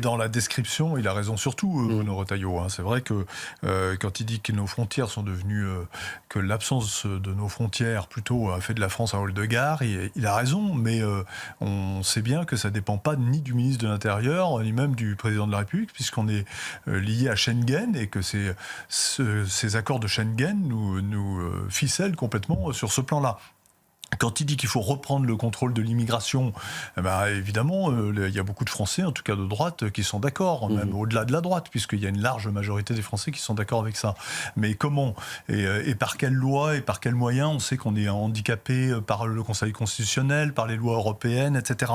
Dans la description, il a raison surtout, Bruno Retailleau. C'est vrai que quand il dit que nos frontières sont devenues... que l'absence de nos frontières, plutôt, a fait de la France un hall de gare, il a raison, mais on sait bien que ça ne dépend pas ni du ministre de l'Intérieur, ni même du président de la République, puisqu'on est lié à Schengen, et que ces accords de Schengen nous ficellent complètement sur ce plan-là. Quand il dit qu'il faut reprendre le contrôle de l'immigration, évidemment, il y a beaucoup de Français, en tout cas de droite, qui sont d'accord, même au-delà de la droite, puisqu'il y a une large majorité des Français qui sont d'accord avec ça. Mais comment et par quelle loi et par quels moyens? On sait qu'on est handicapé par le Conseil constitutionnel, par les lois européennes, etc.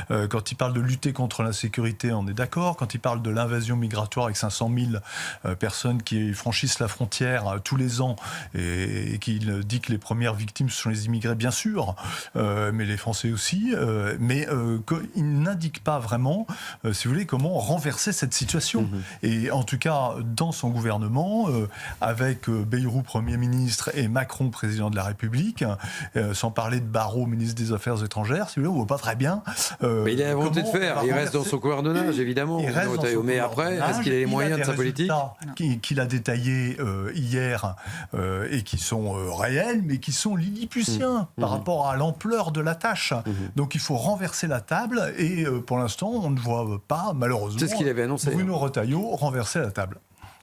Quand il parle de lutter contre l'insécurité, on est d'accord. Quand il parle de l'invasion migratoire avec 500 000 personnes qui franchissent la frontière tous les ans, et qu'il dit que les premières victimes, ce sont les immigrés, bien sûr, mais les Français aussi, mais il n'indique pas vraiment, si vous voulez, comment renverser cette situation. Et en tout cas, dans son gouvernement, avec Bayrou Premier ministre et Macron Président de la République, sans parler de Barrot ministre des Affaires étrangères, si vous voulez, on ne voit pas très bien. Mais il a la volonté de faire, il reste dans son couvernement, évidemment. Mais après, est-ce qu'il a les moyens de sa politique qu'il a détaillés hier, et qui sont réels, mais qui sont lilliputiens par rapport à l'ampleur de la tâche. Donc il faut renverser la table, et pour l'instant, on ne voit pas, malheureusement, c'est ce qu'il avait annoncé, Bruno Retailleau renverser la table.